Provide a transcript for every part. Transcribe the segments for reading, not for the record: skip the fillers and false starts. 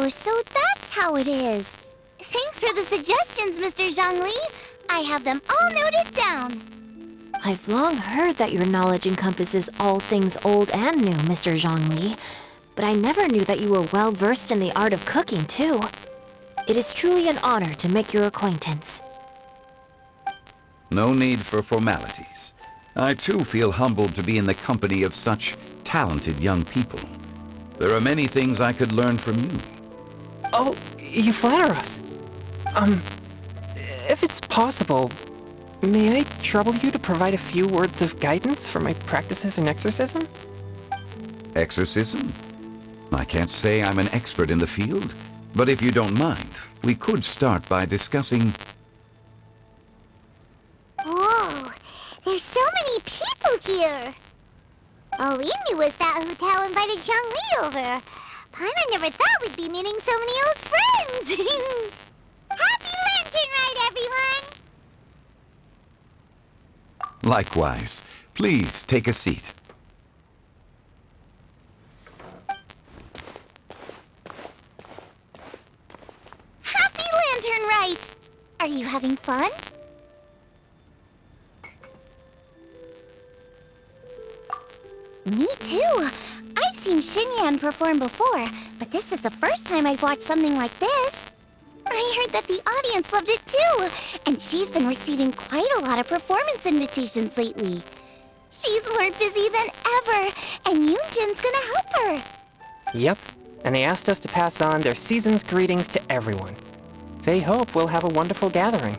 Oh, so that's how it is. Thanks for the suggestions, Mr. Zhongli. I have them all noted down. I've long heard that your knowledge encompasses all things old and new, Mr. Zhongli. But I never knew that you were well-versed in the art of cooking, too. It is truly an honor to make your acquaintance. No need for formalities. I too feel humbled to be in the company of such talented young people. There are many things I could learn from you. Oh, you flatter us. If it's possible, may I trouble you to provide a few words of guidance for my practices in exorcism? Exorcism? I can't say I'm an expert in the field, but if you don't mind, we could start by discussing... Whoa, there's so many people here. All we knew was that Hu Tao invited Zhongli over. Paimon never thought we'd be meeting so many old friends. Happy Lantern Rite, everyone! Likewise. Please take a seat. Happy Lantern Rite! Are you having fun? Me too. I've seen Xinyan perform before, but this is the first time I've watched something like this. I heard that the audience loved it too, and she's been receiving quite a lot of performance invitations lately. She's more busy than ever, and Yoonjin's gonna help her. Yep, and they asked us to pass on their season's greetings to everyone. They hope we'll have a wonderful gathering.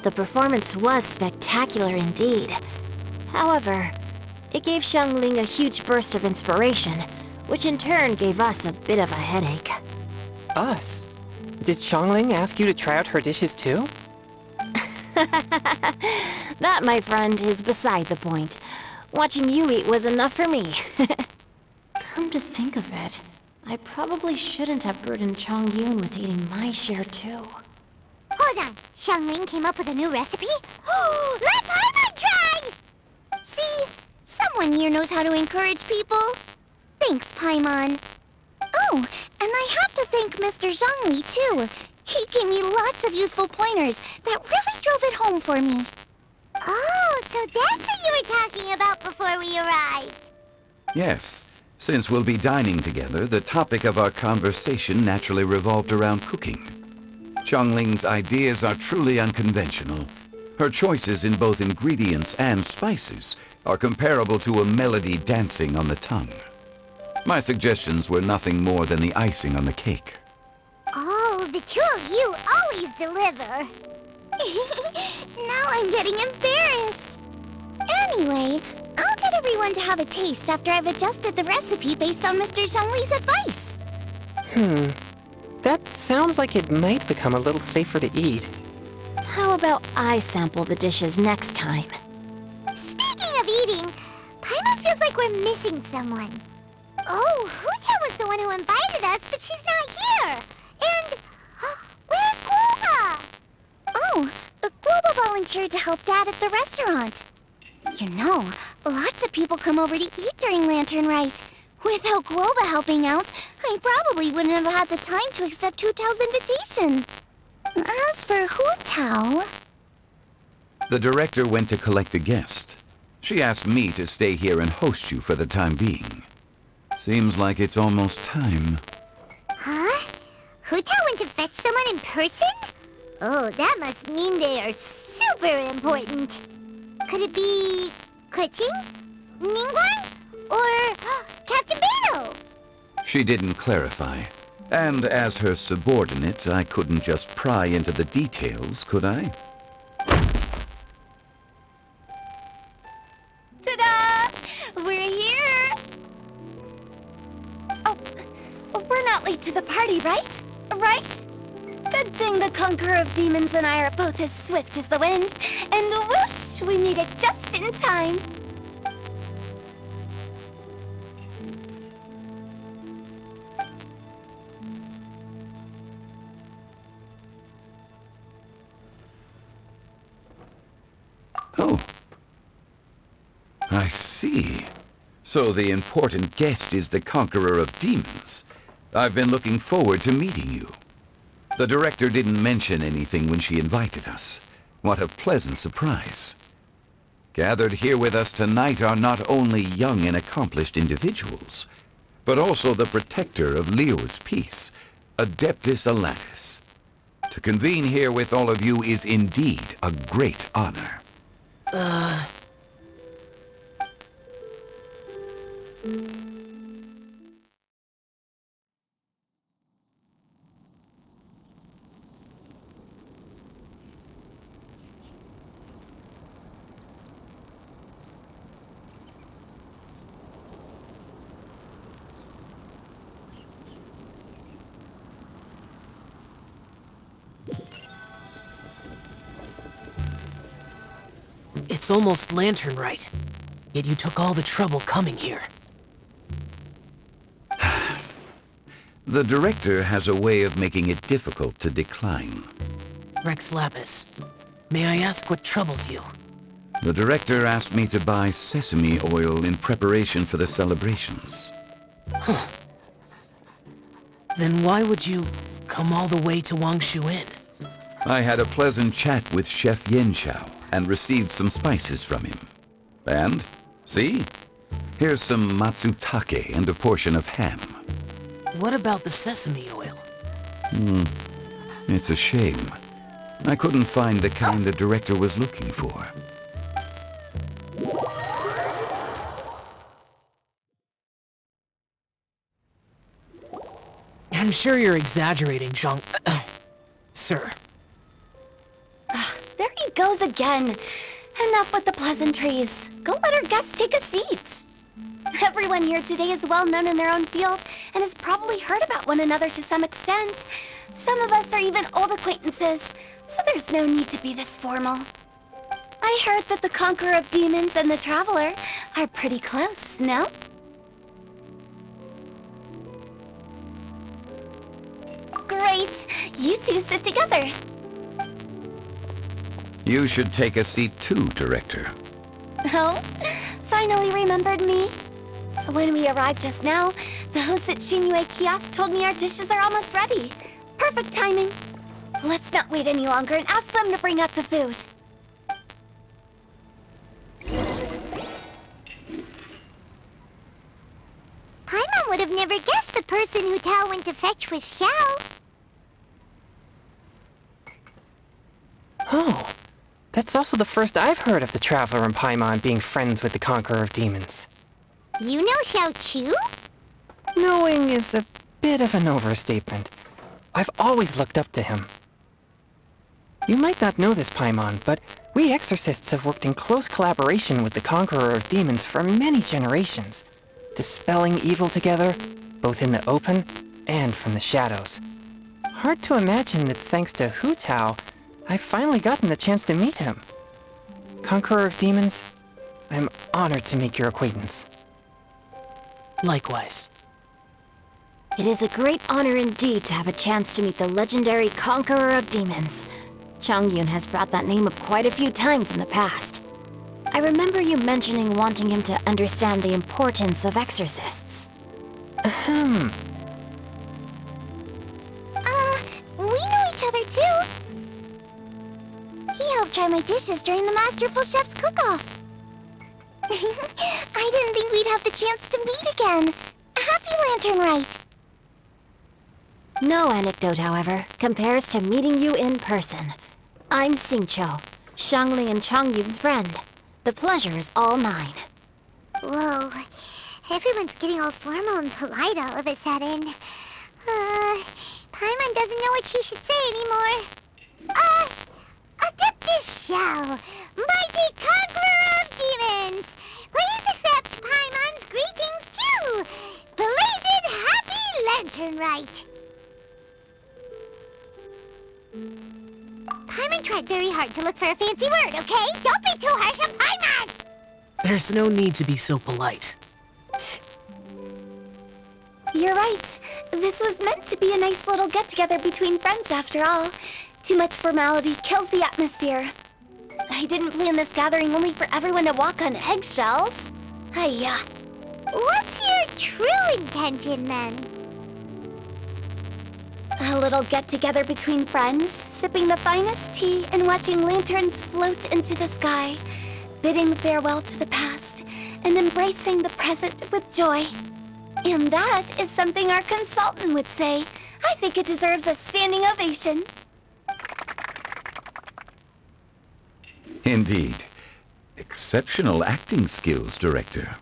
The performance was spectacular indeed. However, it gave Xiangling a huge burst of inspiration, which in turn gave us a bit of a headache. Us? Did Xiangling ask you to try out her dishes too? That, my friend, is beside the point. Watching you eat was enough for me. Come to think of it, I probably shouldn't have burdened Chongyun with eating my share too. Hold on, Xiangling came up with a new recipe? Let Paimon try! See? Someone here knows how to encourage people. Thanks, Paimon. Oh, and I have to thank Mr. Zhongli, too. He gave me lots of useful pointers that really drove it home for me. Oh, so that's what you were talking about before we arrived. Yes. Since we'll be dining together, the topic of our conversation naturally revolved around cooking. Xiangling's ideas are truly unconventional. Her choices in both ingredients and spices are comparable to a melody dancing on the tongue. My suggestions were nothing more than the icing on the cake. Oh, the two of you always deliver. Now I'm getting embarrassed. Anyway, I'll get everyone to have a taste after I've adjusted the recipe based on Mr. Zhongli's advice. That sounds like it might become a little safer to eat. How about I sample the dishes next time? Speaking of eating, Paimon feels like we're missing someone. Oh, Huta was the one who invited us, but she's not here. And where's Guoba? Oh, Guoba volunteered to help Dad at the restaurant. You know, lots of people come over to eat during Lantern Rite. Without Guoba helping out, I probably wouldn't have had the time to accept Hu Tao's invitation. As for Hu Tao... The director went to collect a guest. She asked me to stay here and host you for the time being. Seems like it's almost time. Huh? Hu Tao went to fetch someone in person? Oh, that must mean they are super important. Could it be... Kuching? Ningguang? Or Captain Beto? She didn't clarify. And as her subordinate, I couldn't just pry into the details, could I? Ta-da! We're here! Oh, we're not late to the party, right? Right? Good thing the Conqueror of Demons and I are both as swift as the wind. And whoosh, we made it just in time. Oh. I see. So the important guest is the Conqueror of Demons. I've been looking forward to meeting you. The director didn't mention anything when she invited us. What a pleasant surprise. Gathered here with us tonight are not only young and accomplished individuals, but also the protector of Leo's peace, Adeptus Alatus. To convene here with all of you is indeed a great honor. It's almost lantern right. Yet you took all the trouble coming here. The director has a way of making it difficult to decline. Rex Lapis, may I ask what troubles you? The director asked me to buy sesame oil in preparation for the celebrations. Then why would you come all the way to Wangshu Inn? I had a pleasant chat with Chef Yenshao and received some spices from him. And, see? Here's some matsutake and a portion of ham. What about the sesame oil? It's a shame. I couldn't find the kind the director was looking for. I'm sure you're exaggerating, Zhang... Sir. There he goes again. Enough with the pleasantries. Go let our guests take a seat. Everyone here today is well known in their own field and has probably heard about one another to some extent. Some of us are even old acquaintances, so there's no need to be this formal. I heard that the Conqueror of Demons and the Traveler are pretty close, no? Great! You two sit together. You should take a seat too, Director. Oh, finally remembered me? When we arrived just now, the host at Shinue Kiosk told me our dishes are almost ready. Perfect timing. Let's not wait any longer and ask them to bring up the food. Paimon would have never guessed the person who Tao went to fetch was Xiao. Oh, that's also the first I've heard of the Traveler and Paimon being friends with the Conqueror of Demons. You know Xiao Chu? Knowing is a bit of an overstatement. I've always looked up to him. You might not know this, Paimon, but we exorcists have worked in close collaboration with the Conqueror of Demons for many generations, dispelling evil together, both in the open and from the shadows. Hard to imagine that thanks to Hu Tao, I've finally gotten the chance to meet him. Conqueror of Demons, I'm honored to make your acquaintance. Likewise. It is a great honor indeed to have a chance to meet the legendary Conqueror of Demons. Changyun has brought that name up quite a few times in the past. I remember you mentioning wanting him to understand the importance of exorcists. We know each other too. He helped try my dishes during the Masterful Chef's cook-off. I didn't think we'd have the chance to meet again. Happy Lantern Rite! No anecdote, however, compares to meeting you in person. I'm Xingqiu, Shangli and Changyun's friend. The pleasure is all mine. Whoa, everyone's getting all formal and polite all of a sudden. Paimon doesn't know what she should say anymore. Adeptus Xiao, mighty Conqueror of Demons! Please accept Paimon's greetings too! Belated Happy Lantern Rite! Paimon tried very hard to look for a fancy word, okay? Don't be too harsh on Paimon! There's no need to be so polite. You're right. This was meant to be a nice little get-together between friends after all. Too much formality kills the atmosphere. I didn't plan this gathering only for everyone to walk on eggshells. Hiya. What's your true intention then? A little get-together between friends, sipping the finest tea and watching lanterns float into the sky, bidding farewell to the past and embracing the present with joy. And that is something our consultant would say. I think it deserves a standing ovation. Indeed. Exceptional acting skills, Director.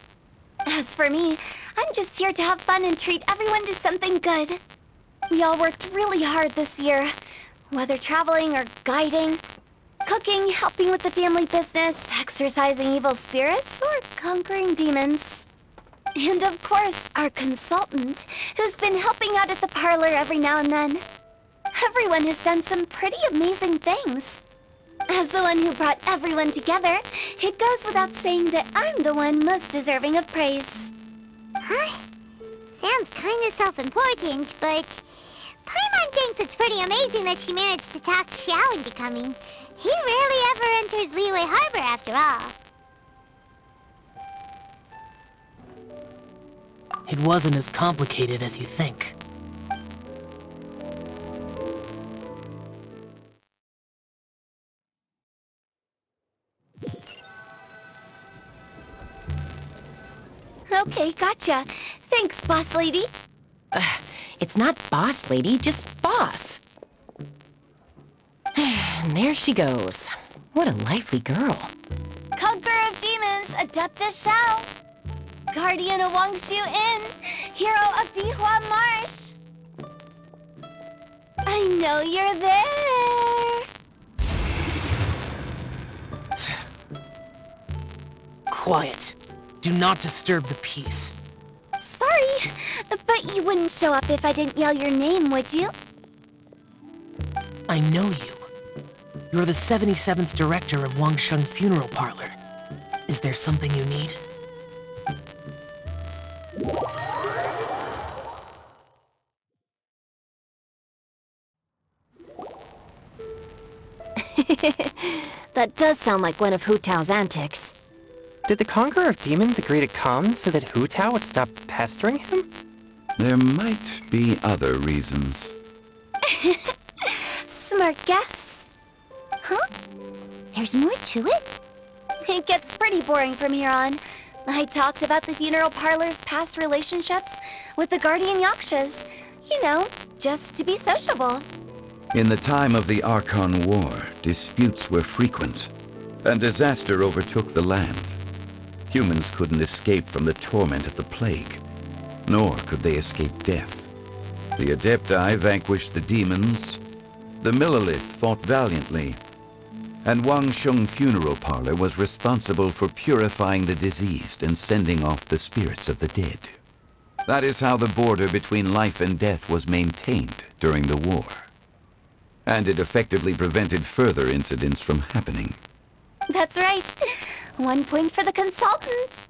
As for me, I'm just here to have fun and treat everyone to something good. We all worked really hard this year, whether traveling or guiding, cooking, helping with the family business, exercising evil spirits, or conquering demons. And of course, our consultant, who's been helping out at the parlor every now and then. Everyone has done some pretty amazing things. As the one who brought everyone together, it goes without saying that I'm the one most deserving of praise. Huh? Sounds kinda self-important, but Paimon thinks it's pretty amazing that she managed to talk Xiao into coming. He rarely ever enters Liyue Harbor after all. It wasn't as complicated as you think. Okay, gotcha. Thanks, boss lady. It's not boss lady, just boss. And there she goes. What a lively girl. Conqueror of demons, Adepta Xiao. Guardian of Wangshu Inn, hero of Dihua Marsh. I know you're there. Quiet. Do not disturb the peace. Sorry, but you wouldn't show up if I didn't yell your name, would you? I know you. You're the 77th director of Wangsheng Funeral Parlor. Is there something you need? That does sound like one of Hu Tao's antics. Did the Conqueror of Demons agree to come so that Hu Tao would stop pestering him? There might be other reasons. Smart guess. Huh? There's more to it? It gets pretty boring from here on. I talked about the funeral parlor's past relationships with the Guardian Yakshas. You know, just to be sociable. In the time of the Archon War, disputes were frequent, and disaster overtook the land. Humans couldn't escape from the torment of the plague, nor could they escape death. The Adepti vanquished the demons, the Millelith fought valiantly, and Wangsheng Funeral Parlor was responsible for purifying the diseased and sending off the spirits of the dead. That is how the border between life and death was maintained during the war. And it effectively prevented further incidents from happening. That's right. 1 point for the consultant.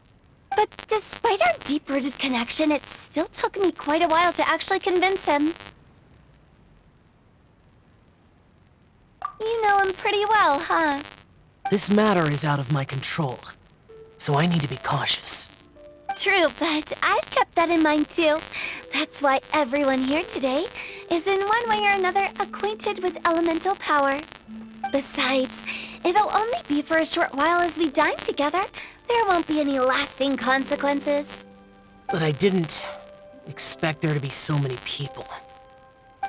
But despite our deep-rooted connection, it still took me quite a while to actually convince him. You know him pretty well, huh? This matter is out of my control, so I need to be cautious. True, but I've kept that in mind too. That's why everyone here today is in one way or another acquainted with elemental power. Besides, it'll only be for a short while as we dine together. There won't be any lasting consequences. But I didn't expect there to be so many people.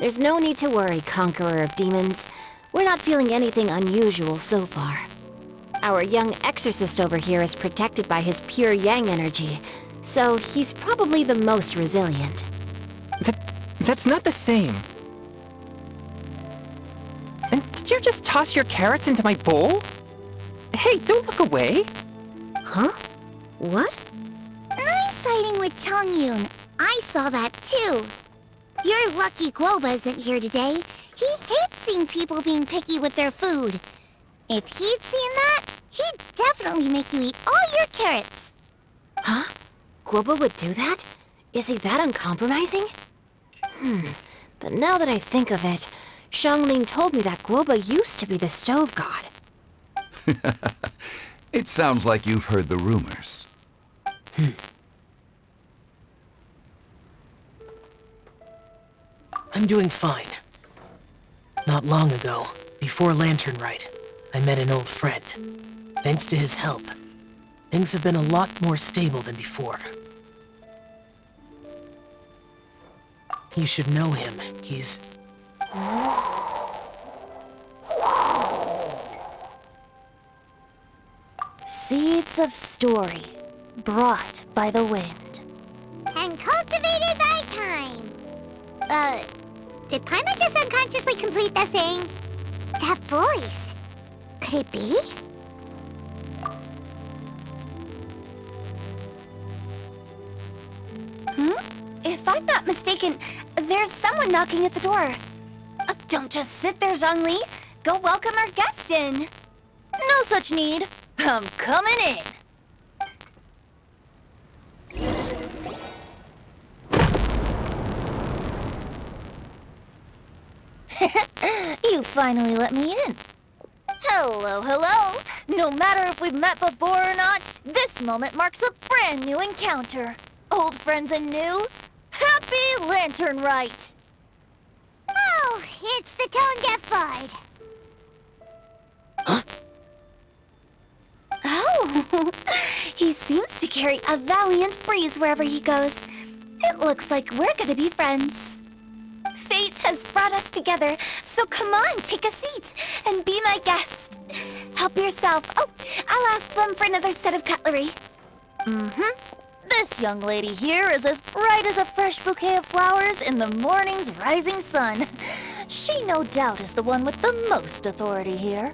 There's no need to worry, Conqueror of Demons. We're not feeling anything unusual so far. Our young exorcist over here is protected by his pure yang energy, so he's probably the most resilient. That's not the same. And did you just toss your carrots into my bowl? Hey, don't look away. Huh? What? I'm siding with Chongyun. I saw that too. You're lucky Guoba isn't here today. He hates seeing people being picky with their food. If he'd seen that, he'd definitely make you eat all your carrots. Huh? Guoba would do that? Is he that uncompromising? But now that I think of it, Xiangling told me that Guoba used to be the stove god. It sounds like you've heard the rumors. I'm doing fine. Not long ago, before Lantern Rite, I met an old friend. Thanks to his help, things have been a lot more stable than before. You should know him. He's... Seeds of story, brought by the wind. And cultivated by time. Did Paimon just unconsciously complete that saying? That voice. Could it be? If I'm not mistaken, there's someone knocking at the door. Don't just sit there, Zhongli. Go welcome our guest in. No such need. I'm coming in. You finally let me in. Hello, hello. No matter if we've met before or not, this moment marks a brand new encounter. Old friends and new. Happy Lantern Rite. Oh, it's the tone-deaf bard. Oh, he seems to carry a valiant breeze wherever he goes. It looks like we're gonna be friends. Fate has brought us together, so come on, take a seat and be my guest. Help yourself. Oh, I'll ask them for another set of cutlery. This young lady here is as bright as a fresh bouquet of flowers in the morning's rising sun. She no doubt is the one with the most authority here.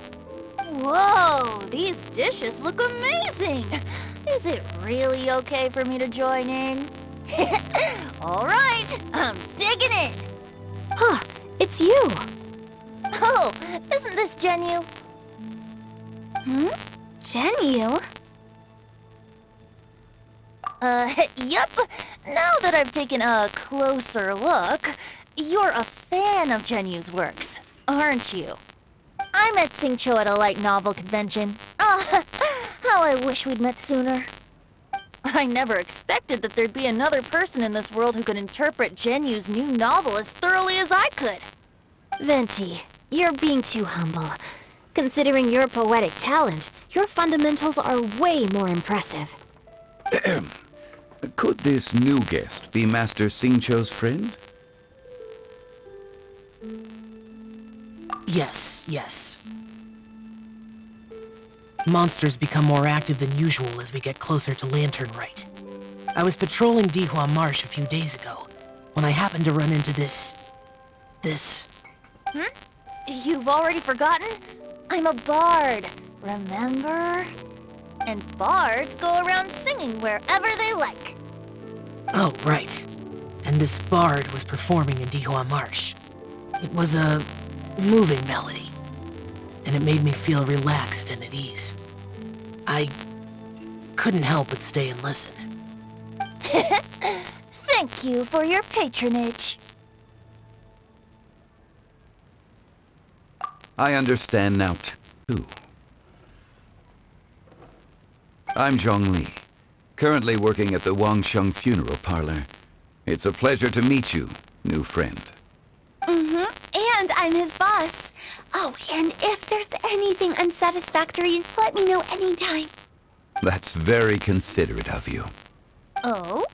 Whoa, these dishes look amazing! Is it really okay for me to join in? All right, I'm digging in! Huh, it's you! Oh, isn't this Genyu? Genyu? Yep. Now that I've taken a closer look, you're a fan of Genyu's works, aren't you? I met Xingqiu at a light novel convention. Ah, how I wish we'd met sooner. I never expected that there'd be another person in this world who could interpret Genyu's new novel as thoroughly as I could. Venti, you're being too humble. Considering your poetic talent, your fundamentals are way more impressive. Could this new guest be Master Xingqiu's friend? Yes. Monsters become more active than usual as we get closer to Lantern Rite. I was patrolling Dihua Marsh a few days ago, when I happened to run into this... You've already forgotten? I'm a bard, remember? And bards go around singing wherever they like. Oh, right. And this bard was performing in Dihua Marsh. It was a moving melody, and it made me feel relaxed and at ease. I couldn't help but stay and listen. Thank you for your patronage. I understand now, too. I'm Zhongli, currently working at the Wangsheng Funeral Parlor. It's a pleasure to meet you, new friend. And I'm his boss. Oh, and if there's anything unsatisfactory, let me know anytime. That's very considerate of you. Oh?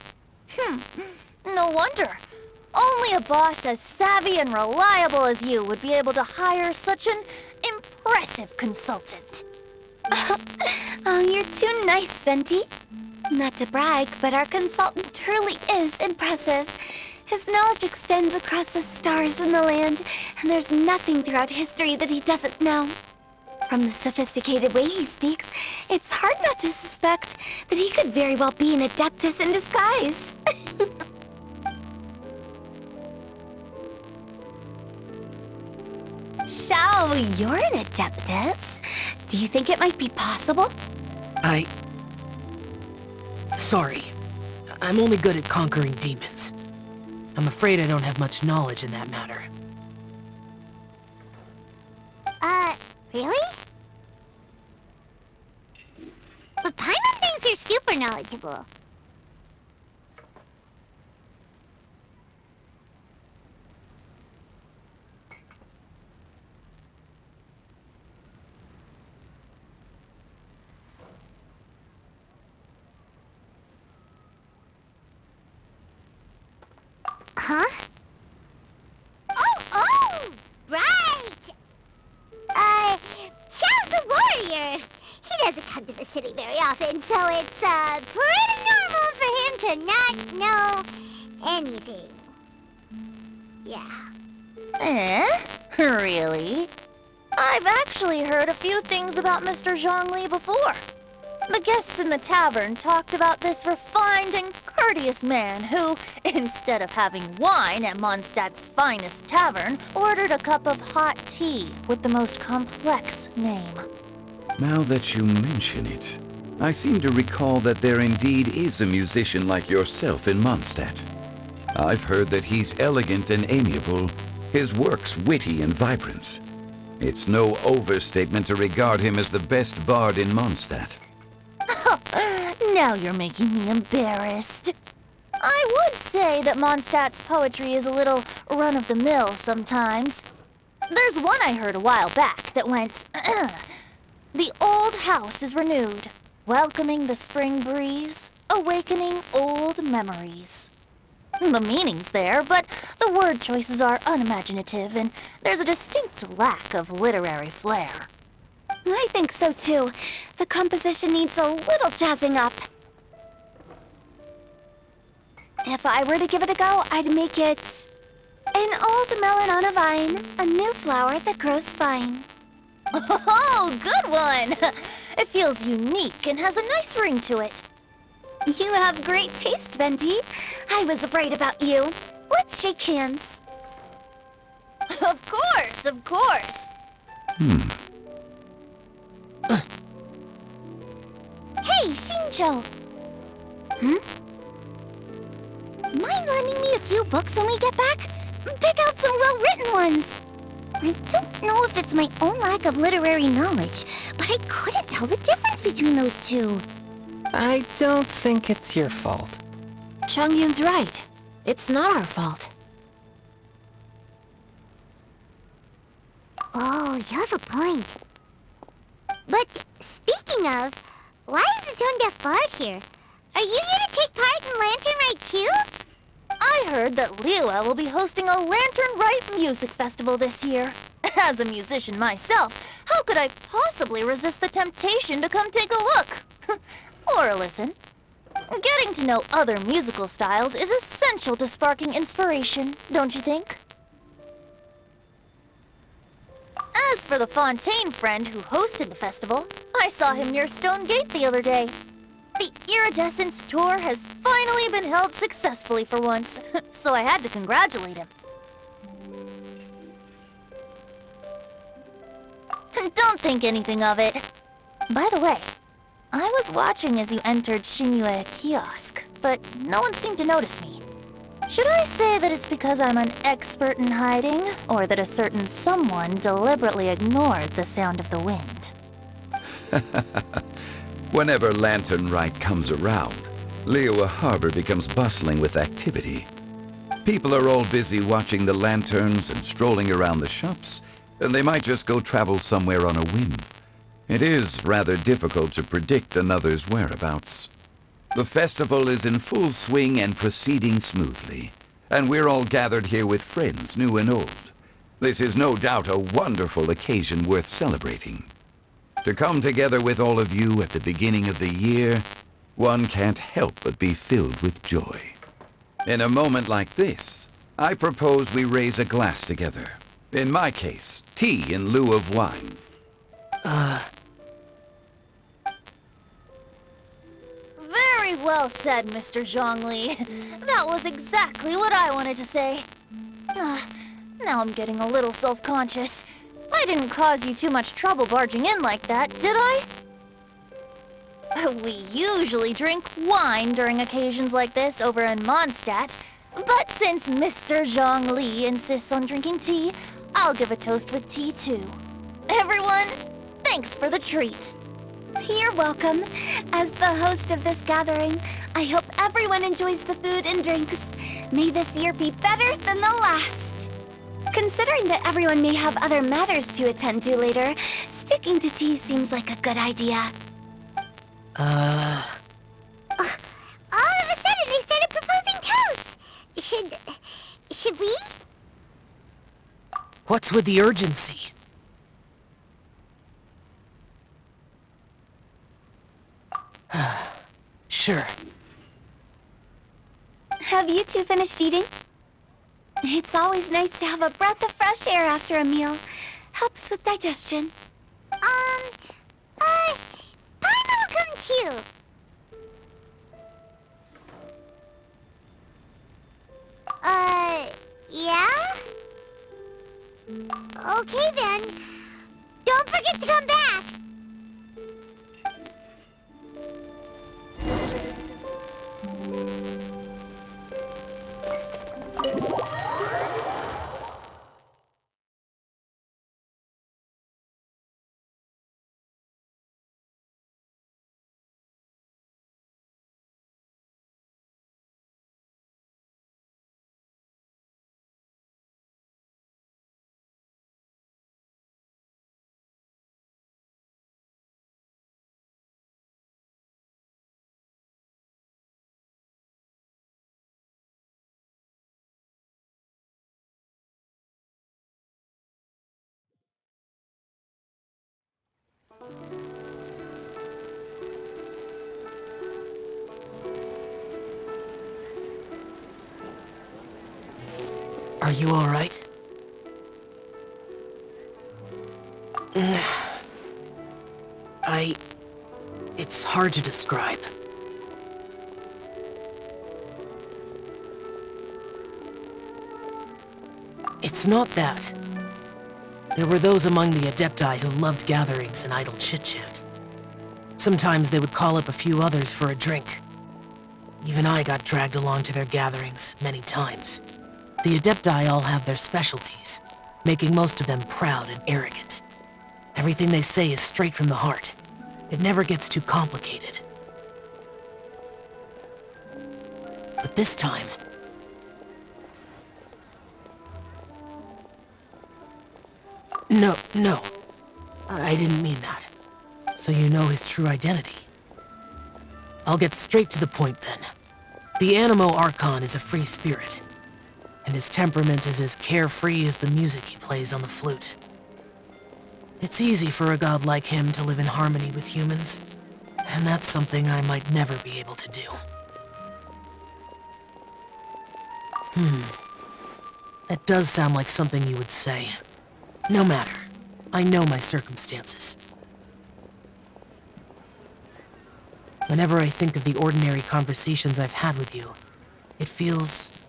No wonder. Only a boss as savvy and reliable as you would be able to hire such an impressive consultant. Oh, you're too nice, Venti. Not to brag, but our consultant truly is impressive. His knowledge extends across the stars and the land, and there's nothing throughout history that he doesn't know. From the sophisticated way he speaks, it's hard not to suspect that he could very well be an adeptus in disguise. Shao, you're an adeptus. Do you think it might be possible? Sorry. I'm only good at conquering demons. I'm afraid I don't have much knowledge in that matter. Really? But Paimon thinks you're super knowledgeable. city very often, so it's pretty normal for him to not know anything. Yeah. Really? I've actually heard a few things about Mr. Zhongli before. The guests in the tavern talked about this refined and courteous man who, instead of having wine at Mondstadt's finest tavern, ordered a cup of hot tea with the most complex name. Now that you mention it, I seem to recall that there indeed is a musician like yourself in Mondstadt. I've heard that he's elegant and amiable, his works witty and vibrant. It's no overstatement to regard him as the best bard in Mondstadt. Now you're making me embarrassed. I would say that Mondstadt's poetry is a little run-of-the-mill sometimes. There's one I heard a while back that went, "The old house is renewed, welcoming the spring breeze, awakening old memories." The meaning's there, but the word choices are unimaginative, and there's a distinct lack of literary flair. I think so too. The composition needs a little jazzing up. If I were to give it a go, I'd make it an old melon on a vine, a new flower that grows fine. Oh, good one! It feels unique and has a nice ring to it. You have great taste, Venti. I was right about you. Let's shake hands. Of course, of course. Hey, Shinjo! Mind lending me a few books when we get back? Pick out some well-written ones. I don't know if it's my own lack of literary knowledge, but I couldn't tell the difference between those two. I don't think it's your fault. Chongyun's right. It's not our fault. Oh, you have a point. But speaking of, why is the tone-deaf bard here? Are you here to take part in Lantern Rite too? I heard that Liwa will be hosting a Lantern Rite music festival this year. As a musician myself, how could I possibly resist the temptation to come take a look? Or listen. Getting to know other musical styles is essential to sparking inspiration, don't you think? As for the Fontaine friend who hosted the festival, I saw him near Stone Gate the other day. The Iridescence tour has finally been held successfully for once, so I had to congratulate him. Don't think anything of it. By the way, I was watching as you entered Shinyue Kiosk, but no one seemed to notice me. Should I say that it's because I'm an expert in hiding, or that a certain someone deliberately ignored the sound of the wind? Whenever Lantern Rite comes around, Liyue Harbor becomes bustling with activity. People are all busy watching the lanterns and strolling around the shops, and they might just go travel somewhere on a whim. It is rather difficult to predict another's whereabouts. The festival is in full swing and proceeding smoothly, and we're all gathered here with friends, new and old. This is no doubt a wonderful occasion worth celebrating. To come together with all of you at the beginning of the year, one can't help but be filled with joy. In a moment like this, I propose we raise a glass together. In my case, tea in lieu of wine. Very well said, Mr. Zhongli. That was exactly what I wanted to say. Now I'm getting a little self-conscious. I didn't cause you too much trouble barging in like that, did I? We usually drink wine during occasions like this over in Mondstadt, but since Mr. Zhongli insists on drinking tea, I'll give a toast with tea too. Everyone, thanks for the treat. You're welcome. As the host of this gathering, I hope everyone enjoys the food and drinks. May this year be better than the last. Considering that everyone may have other matters to attend to later, sticking to tea seems like a good idea. All of a sudden, they started proposing toasts. Should we? What's with the urgency? Sure. Have you two finished eating? It's always nice to have a breath of fresh air after a meal. Helps with digestion. Paimon will come too. Yeah? Okay then. Don't forget to come back. Are you alright? It's hard to describe. It's not that. There were those among the Adepti who loved gatherings and idle chit-chat. Sometimes they would call up a few others for a drink. Even I got dragged along to their gatherings many times. The Adepti all have their specialties, making most of them proud and arrogant. Everything they say is straight from the heart. It never gets too complicated. But this time... No. I didn't mean that. So you know his true identity. I'll get straight to the point then. The Animo Archon is a free spirit, and his temperament is as carefree as the music he plays on the flute. It's easy for a god like him to live in harmony with humans, and that's something I might never be able to do. That does sound like something you would say. No matter. I know my circumstances. Whenever I think of the ordinary conversations I've had with you, it feels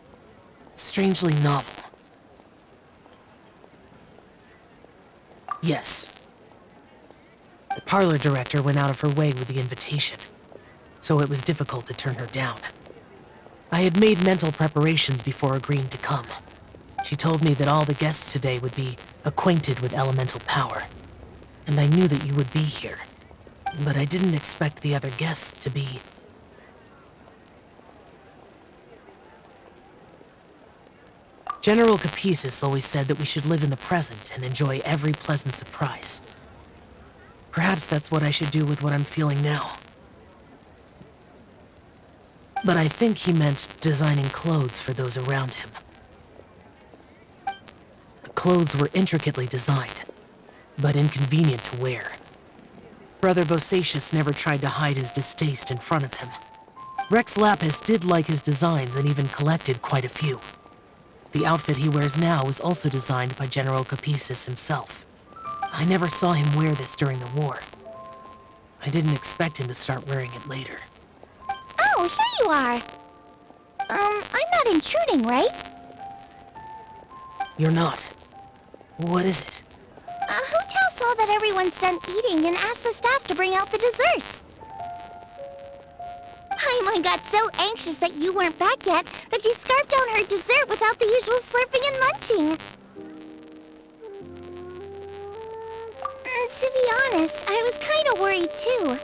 strangely novel. Yes. The parlor director went out of her way with the invitation, so it was difficult to turn her down. I had made mental preparations before agreeing to come. She told me that all the guests today would be acquainted with elemental power, and I knew that you would be here. But I didn't expect the other guests to be... General Capisis always said that we should live in the present and enjoy every pleasant surprise. Perhaps that's what I should do with what I'm feeling now. But I think he meant designing clothes for those around him. The clothes were intricately designed, but inconvenient to wear. Brother Bosacius never tried to hide his distaste in front of him. Rex Lapis did like his designs and even collected quite a few. The outfit he wears now was also designed by General Capisis himself. I never saw him wear this during the war. I didn't expect him to start wearing it later. Oh, here you are. I'm not intruding, right? You're not. What is it? Hu saw that everyone's done eating and asked the staff to bring out the desserts. Paimon got so anxious that you weren't back yet that she scarfed down her dessert without the usual slurping and munching. To be honest, I was kind of worried too.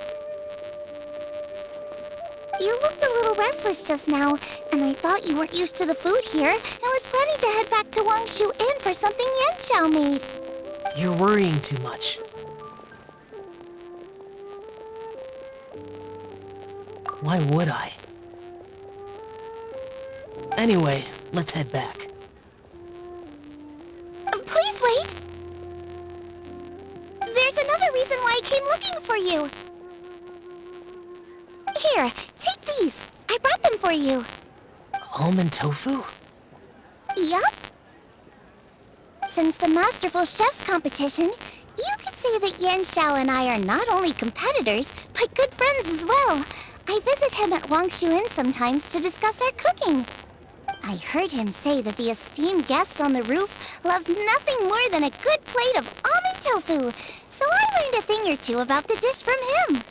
You looked a little restless just now, and I thought you weren't used to the food here and was planning to head back to Wangshu Inn for something Yanqiao made. You're worrying too much. Why would I? Anyway, let's head back. Please wait! There's another reason why I came looking for you. Here, take these Almond tofu? Yup. Since the Masterful Chef's competition, you could say that Yan Xiao and I are not only competitors, but good friends as well. I visit him at Wangshu Inn sometimes to discuss our cooking. I heard him say that the esteemed guest on the roof loves nothing more than a good plate of almond tofu, so I learned a thing or two about the dish from him.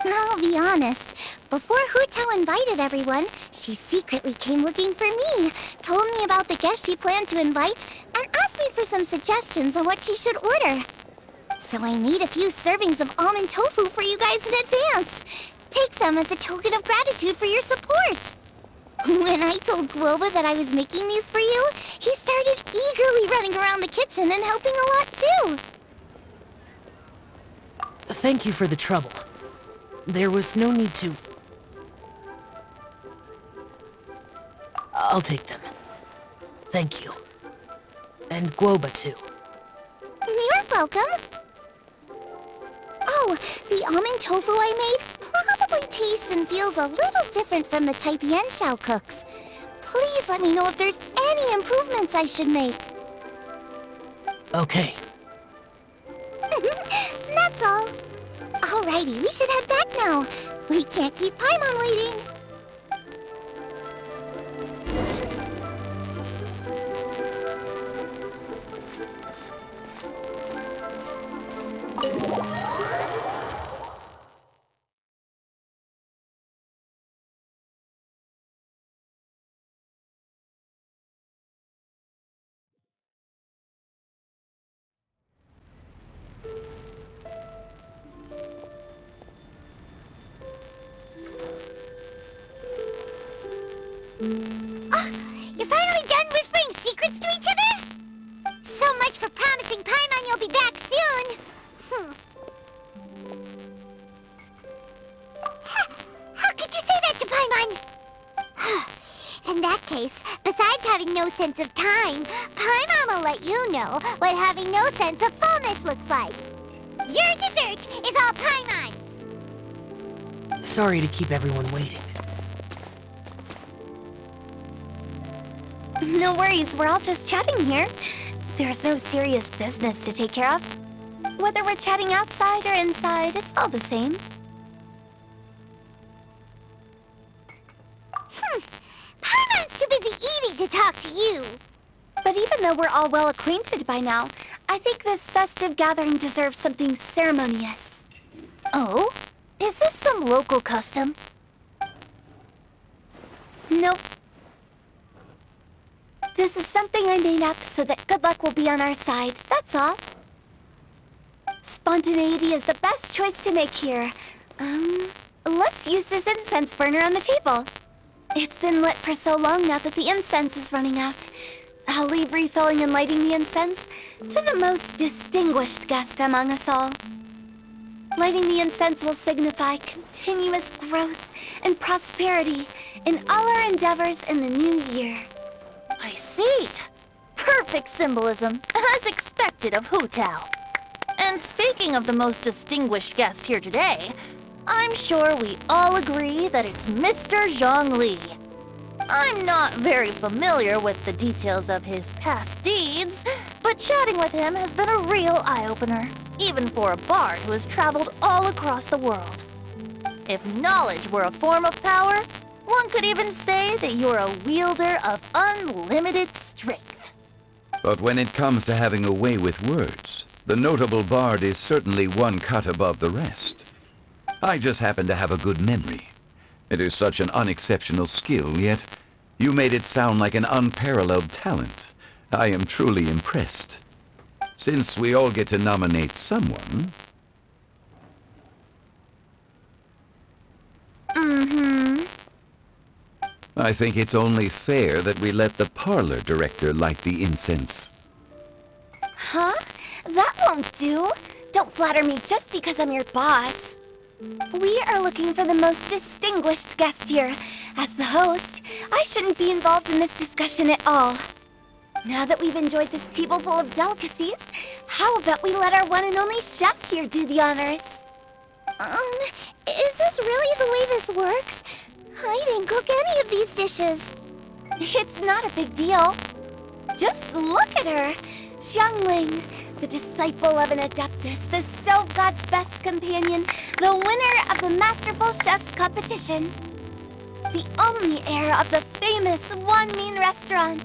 I'll be honest, before Hu Tao invited everyone, she secretly came looking for me, told me about the guest she planned to invite, and asked me for some suggestions on what she should order. So I made a few servings of almond tofu for you guys in advance. Take them as a token of gratitude for your support. When I told Guoba that I was making these for you, he started eagerly running around the kitchen and helping a lot too. Thank you for the trouble. There was no need to... I'll take them. Thank you. And Guoba too. You're welcome. Oh, the almond tofu I made probably tastes and feels a little different from the type Yan Xiao cooks. Please let me know if there's any improvements I should make. Okay. That's all. Alrighty, we should head back now. We can't keep Paimon waiting. Oh, you're finally done whispering secrets to each other? So much for promising Paimon you'll be back soon. How could you say that to Paimon? In that case, besides having no sense of time, Paimon will let you know what having no sense of fullness looks like. Your dessert is all Paimon's. Sorry to keep everyone waiting. No worries, we're all just chatting here. There's no serious business to take care of. Whether we're chatting outside or inside, it's all the same. Paimon's too busy eating to talk to you. But even though we're all well acquainted by now, I think this festive gathering deserves something ceremonious. Oh? Is this some local custom? Nope. This is something I made up so that good luck will be on our side, that's all. Spontaneity is the best choice to make here. Let's use this incense burner on the table. It's been lit for so long now that the incense is running out. I'll leave refilling and lighting the incense to the most distinguished guest among us all. Lighting the incense will signify continuous growth and prosperity in all our endeavors in the new year. I see. Perfect symbolism, as expected of Hu Tao. And speaking of the most distinguished guest here today, I'm sure we all agree that it's Mr. Zhongli. I'm not very familiar with the details of his past deeds, but chatting with him has been a real eye-opener, even for a bard who has traveled all across the world. If knowledge were a form of power, one could even say that you're a wielder of unlimited strength. But when it comes to having a way with words, the notable bard is certainly one cut above the rest. I just happen to have a good memory. It is such an unexceptional skill, yet you made it sound like an unparalleled talent. I am truly impressed. Since we all get to nominate someone... I think it's only fair that we let the parlor director light the incense. Huh? That won't do. Don't flatter me just because I'm your boss. We are looking for the most distinguished guest here. As the host, I shouldn't be involved in this discussion at all. Now that we've enjoyed this table full of delicacies, how about we let our one and only chef here do the honors? Is this really the way this works? I didn't cook any of these dishes. It's not a big deal. Just look at her. Xiangling, the disciple of an adeptus, the stove god's best companion, the winner of the Masterful Chef's competition. The only heir of the famous Wanmin restaurant.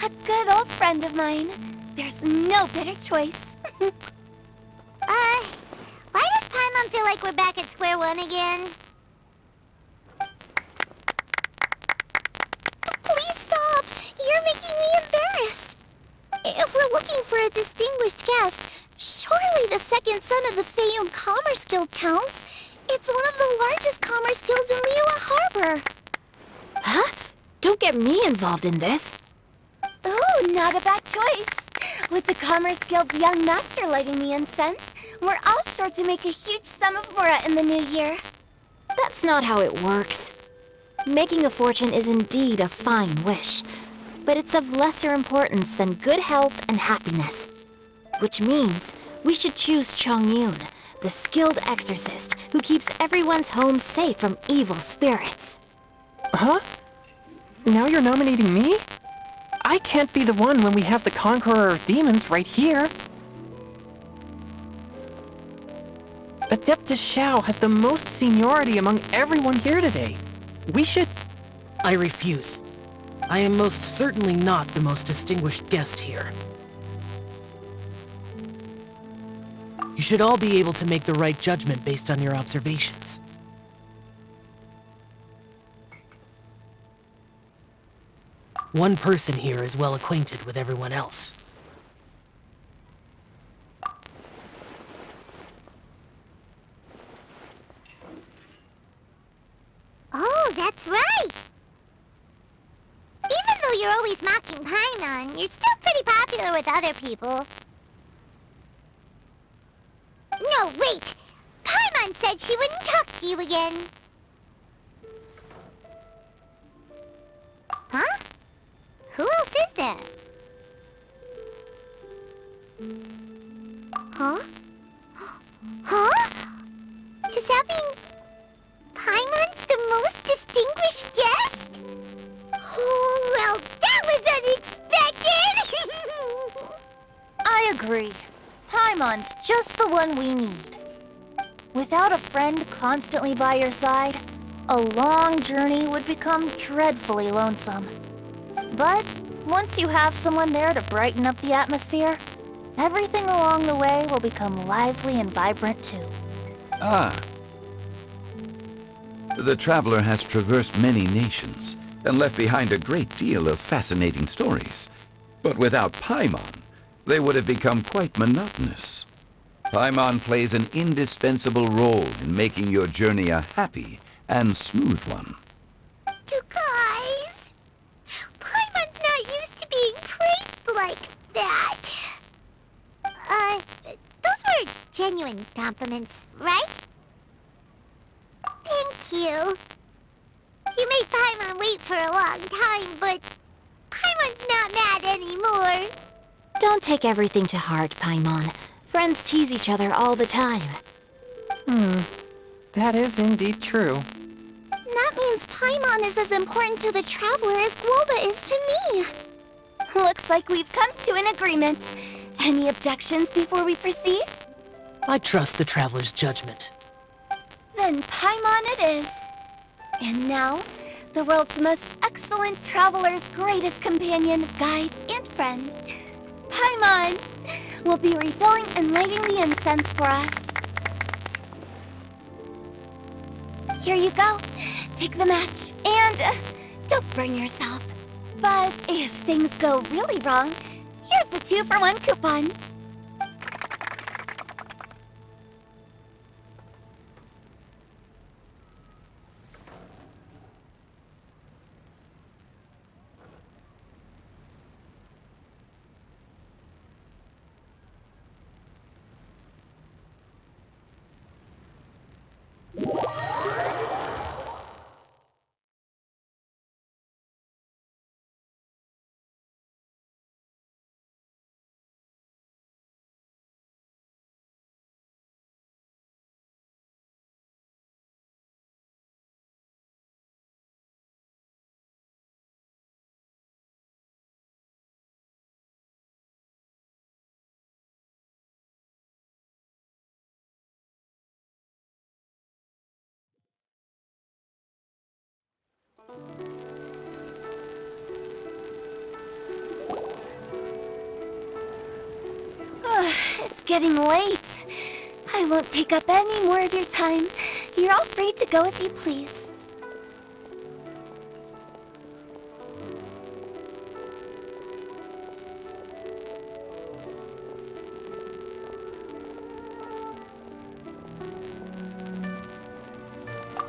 A good old friend of mine. There's no better choice. Why does Paimon feel like we're back at square one again? Please stop! You're making me embarrassed. If we're looking for a distinguished guest, surely the second son of the Feiyun Commerce Guild counts. It's one of the largest commerce guilds in Liyue Harbor. Huh? Don't get me involved in this. Ooh, not a bad choice. With the Commerce Guild's young master lighting the incense, we're all sure to make a huge sum of mora in the new year. That's not how it works. Making a fortune is indeed a fine wish, but it's of lesser importance than good health and happiness. Which means we should choose Chongyun, the skilled exorcist who keeps everyone's home safe from evil spirits. Huh? Now you're nominating me? I can't be the one when we have the Conqueror of Demons right here. Adeptus Xiao has the most seniority among everyone here today. We should... I refuse. I am most certainly not the most distinguished guest here. You should all be able to make the right judgment based on your observations. One person here is well acquainted with everyone else. Oh, that's right! Even though you're always mocking Paimon, you're still pretty popular with other people. No, wait! Paimon said she wouldn't talk to you again. Huh? Who else is there? Huh? Huh? Does that mean Paimon's the most distinguished guest? Oh, well, that was unexpected! I agree. Paimon's just the one we need. Without a friend constantly by your side, a long journey would become dreadfully lonesome. But once you have someone there to brighten up the atmosphere, everything along the way will become lively and vibrant too. Ah. The traveler has traversed many nations and left behind a great deal of fascinating stories. But without Paimon, they would have become quite monotonous. Paimon plays an indispensable role in making your journey a happy and smooth one. You guys, Paimon's not used to being praised like that. Those were genuine compliments, right? Thank you. You made Paimon wait for a long time, but Paimon's not mad anymore. Don't take everything to heart, Paimon. Friends tease each other all the time. That is indeed true. That means Paimon is as important to the traveler as Guoba is to me. Looks like we've come to an agreement. Any objections before we proceed? I trust the traveler's judgment. Then Paimon it is. And now, the world's most excellent traveler's greatest companion, guide, and friend, Paimon, will be refilling and lighting the incense for us. Here you go. Take the match, and don't burn yourself. But if things go really wrong, here's the 2-for-1 coupon. It's getting late. I won't take up any more of your time. You're all free to go as you please.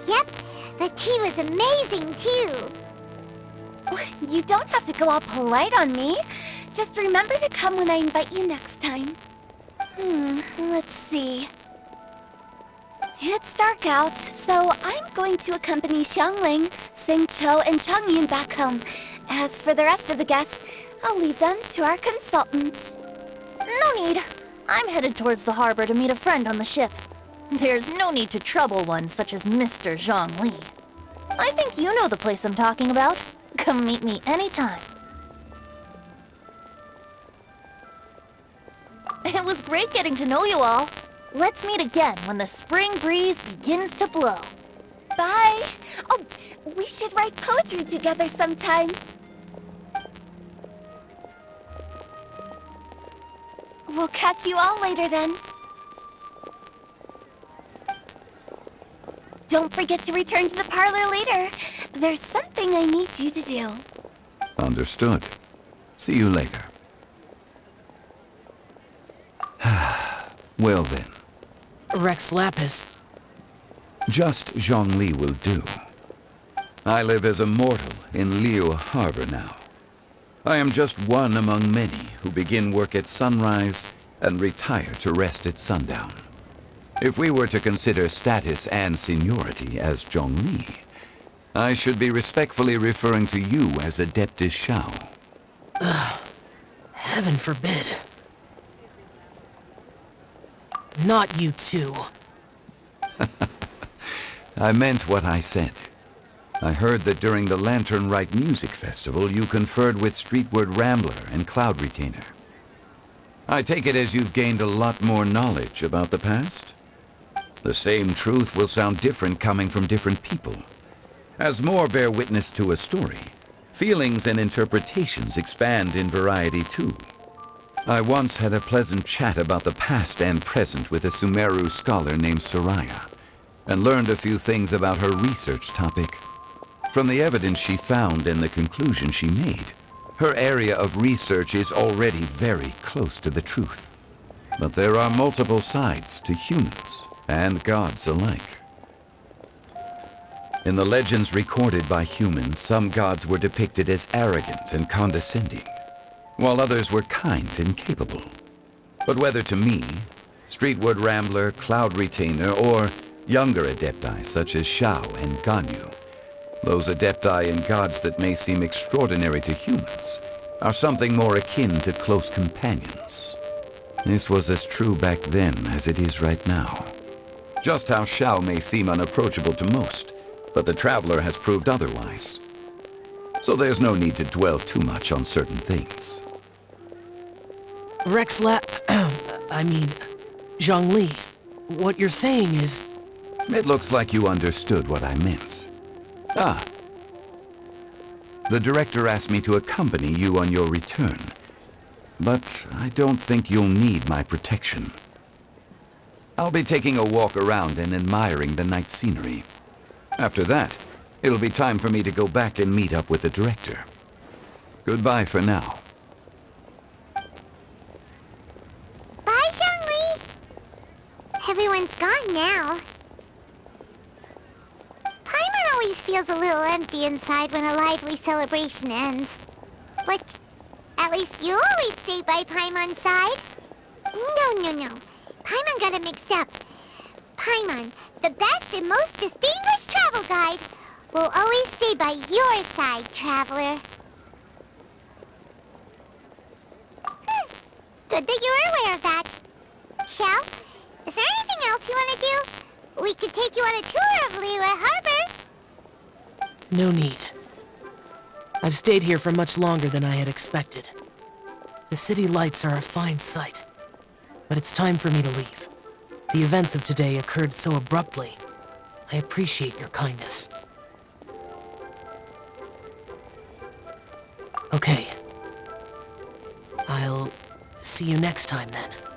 Yep, the tea was amazing too. You don't have to go all polite on me. Just remember to come when I invite you next time. Let's see. It's dark out, so I'm going to accompany Xiangling, Xingqiu, and Changyin back home. As for the rest of the guests, I'll leave them to our consultant. No need. I'm headed towards the harbor to meet a friend on the ship. There's no need to trouble one such as Mr. Zhongli. I think you know the place I'm talking about. Come meet me anytime. It was great getting to know you all. Let's meet again when the spring breeze begins to blow. Bye! Oh, we should write poetry together sometime. We'll catch you all later then. Don't forget to return to the parlor later. There's something I need you to do. Understood. See you later. Well then. Rex Lapis. Just Zhongli will do. I live as a mortal in Liu Harbor now. I am just one among many who begin work at sunrise and retire to rest at sundown. If we were to consider status and seniority as Zhongli, I should be respectfully referring to you as Adeptus Shao. Heaven forbid. Not you too. I meant what I said. I heard that during the Lantern Rite Music Festival, you conferred with Streetward Rambler and Cloud Retainer. I take it as you've gained a lot more knowledge about the past? The same truth will sound different coming from different people. As more bear witness to a story, feelings and interpretations expand in variety too. I once had a pleasant chat about the past and present with a Sumeru scholar named Soraya, and learned a few things about her research topic. From the evidence she found and the conclusion she made, her area of research is already very close to the truth. But there are multiple sides to humans and gods alike. In the legends recorded by humans, some gods were depicted as arrogant and condescending, while others were kind and capable. But whether to me, Streetward Rambler, Cloud Retainer, or younger adepti such as Shao and Ganyu, those adepti and gods that may seem extraordinary to humans are something more akin to close companions. This was as true back then as it is right now. Just how Shao may seem unapproachable to most, but the Traveler has proved otherwise. So there's no need to dwell too much on certain things. Zhongli, what you're saying is... It looks like you understood what I meant. Ah. The director asked me to accompany you on your return, but I don't think you'll need my protection. I'll be taking a walk around and admiring the night scenery. After that, it'll be time for me to go back and meet up with the director. Goodbye for now. Bye, Xiangli! Everyone's gone now. Paimon always feels a little empty inside when a lively celebration ends. But at least you always stay by Paimon's side. No. Paimon got it mixed up. Paimon, the best and most distinguished travel guide, will always stay by your side, Traveler. Good that you're aware of that. Shell, is there anything else you want to do? We could take you on a tour of Liyue Harbor. No need. I've stayed here for much longer than I had expected. The city lights are a fine sight, but it's time for me to leave. The events of today occurred so abruptly. I appreciate your kindness. Okay. I'll see you next time then.